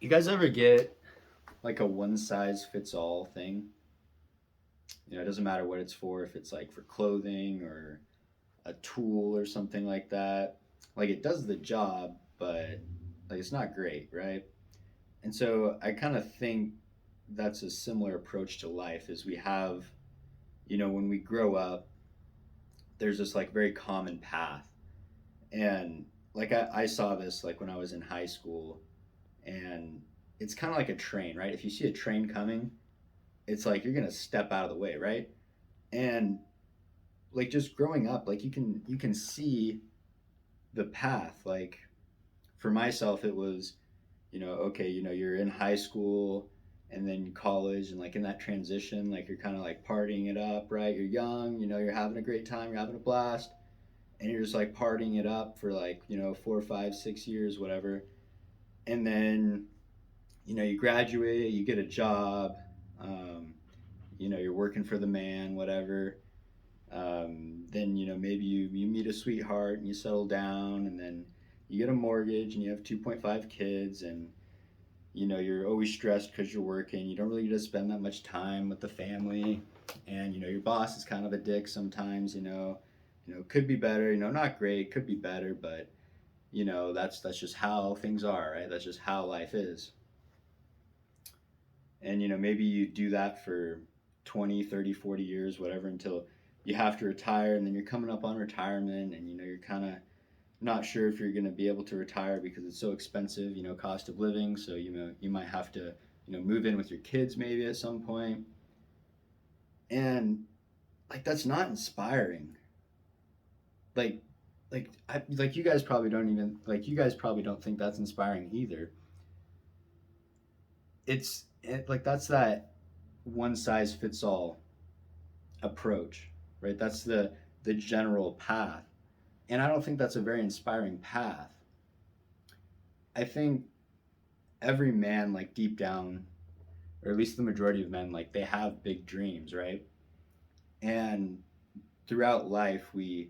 You guys ever get like a one size fits all thing? It doesn't matter what it's for, if it's like for clothing or a tool or something like that. Like it does the job, but like it's not great, right? And so I kind of think that's a similar approach to life is we have, when we grow up, there's this like very common path. And like I saw this like when I was in high school, and it's kind of like a train, right? If you see a train coming, it's like you're gonna step out of the way, right? And like just growing up, like you can see the path. Like for myself, it was, okay, you're in high school and then college, and like in that transition, like you're kind of like partying it up, right? You're young, you're having a great time, you're having a blast, and you're just like partying it up for like 4, 5, 6 years, whatever. And then you graduate, you get a job, um, you're working for the man, whatever. Then maybe you meet a sweetheart and you settle down, and then you get a mortgage and you have 2.5 kids, and you're always stressed because you're working. You don't really get to spend that much time with the family, and your boss is kind of a dick sometimes. Could be better. Not great, could be better, but that's just how things are, right? That's just how life is. And maybe you do that for 20, 30, 40 years, whatever, until you have to retire, and then you're coming up on retirement, and you're kind of not sure if you're going to be able to retire because it's so expensive, cost of living. So you might have to move in with your kids maybe at some point. And like that's not inspiring. like like you guys probably don't even like you guys probably don't think that's inspiring either. Like that's that one size fits all approach, right? That's the general path. And I don't think that's a very inspiring path. I think every man, like deep down, or at least the majority of men, like they have big dreams, right? And throughout life, we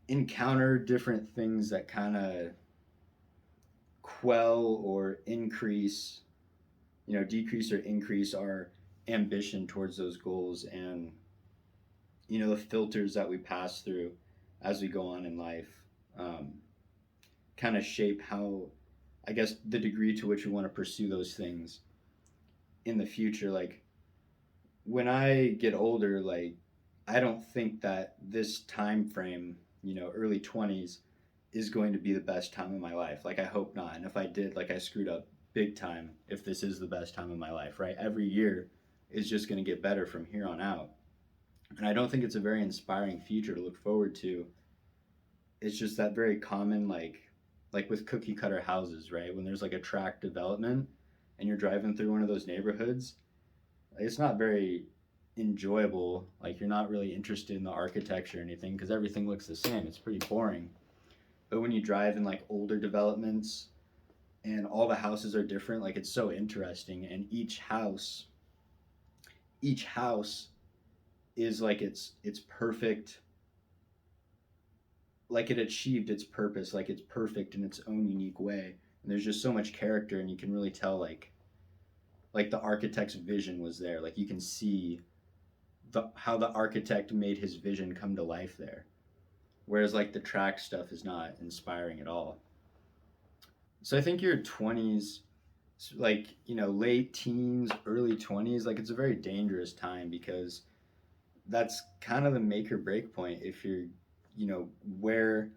encounter different things that kind of quell or increase, decrease or increase our ambition towards those goals, and the filters that we pass through as we go on in life um, kind of shape how, I guess, the degree to which we want to pursue those things in the future. Like when I get older, like I don't think that this time frame, early 20s, is going to be the best time of my life. Like I hope not. And if I did, like I screwed up big time if this is the best time of my life, right? Every year is just going to get better from here on out. And I don't think it's a very inspiring future to look forward to. It's just that very common like with cookie cutter houses, right? When there's like a tract development and you're driving through one of those neighborhoods, it's not very enjoyable. Like you're not really interested in the architecture or anything because everything looks the same. It's pretty boring. But when you drive in like older developments and all the houses are different, like it's so interesting. And each house is like it's perfect, like it achieved its purpose, like it's perfect in its own unique way. And there's just so much character, and you can really tell like the architect's vision was there. Like you can see the how the architect made his vision come to life there. Whereas like the track stuff is not inspiring at all. So I think your 20s, like late teens, early 20s, like it's a very dangerous time because that's kind of the make or break point if you're you know where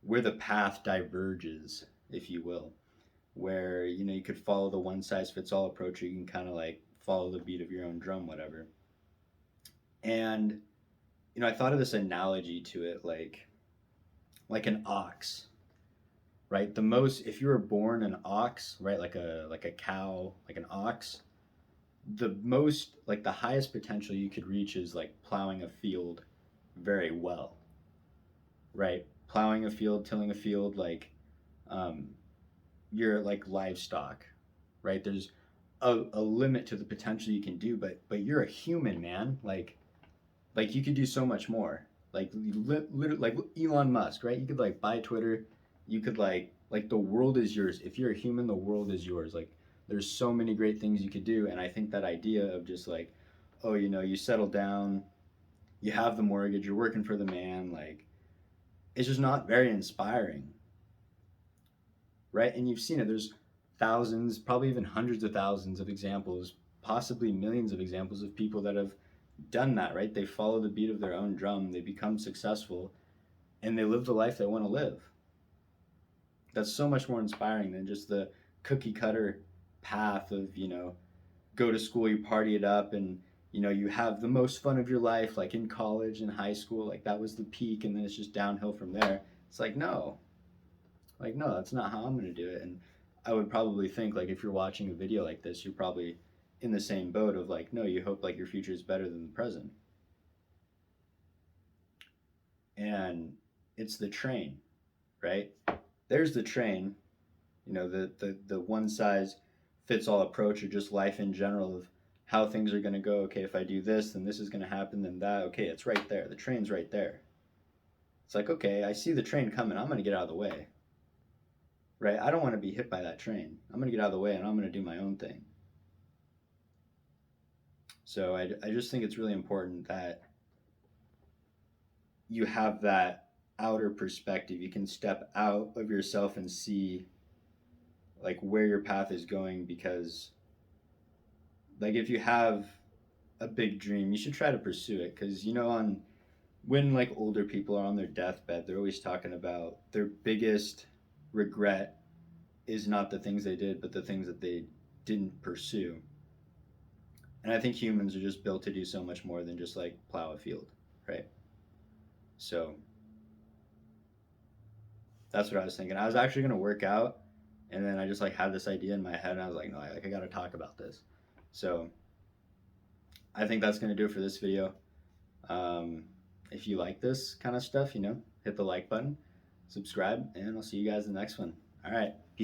where the path diverges, if you will, where you could follow the one size fits all approach, or you can kind of like follow the beat of your own drum, whatever. And I thought of this analogy to it, like an ox, right? The most, if you were born an ox, right, like a cow, like an ox, the most, like the highest potential you could reach is like plowing a field very well, right? Plowing a field, tilling a field, like um, you're like livestock, right? There's a limit to the potential you can do, but you're a human, man. Like you could do so much more. Like literally, like Elon Musk, right? You could like buy Twitter, you could like Like the world is yours. If you're a human, the world is yours. Like there's so many great things you could do. And I think that idea of just like, oh, you settle down, you have the mortgage, you're working for the man, like it's just not very inspiring, right? And you've seen it. There's thousands, probably even hundreds of thousands of examples, possibly millions of examples of people that have done that, right? They follow the beat of their own drum, they become successful, and they live the life they want to live. That's so much more inspiring than just the cookie cutter path of, go to school, you party it up, and you have the most fun of your life, like in college and high school, like that was the peak, and then it's just downhill from there. It's like no, that's not how I'm going to do it. And I would probably think like if you're watching a video like this, you're probably in the same boat of like, no, you hope like your future is better than the present. And it's the train, right? There's the train, the one size fits all approach, or just life in general of how things are going to go. Okay, if I do this, then this is going to happen, then that. Okay, it's right there. The train's right there. It's like, okay, I see the train coming. I'm going to get out of the way, right? I don't want to be hit by that train. I'm going to get out of the way and I'm going to do my own thing. So I just think it's really important that you have that outer perspective. You can step out of yourself and see like where your path is going, because like if you have a big dream, you should try to pursue it, because on when like older people are on their deathbed, they're always talking about their biggest regret is not the things they did, but the things that they didn't pursue. And I think humans are just built to do so much more than just like plow a field, right? So that's what I was thinking. I was actually gonna work out, and then I just like had this idea in my head, and I was like, no, I gotta talk about this. So I think that's gonna do it for this video. If you like this kind of stuff, hit the like button, subscribe, and I'll see you guys in the next one. All right, peace.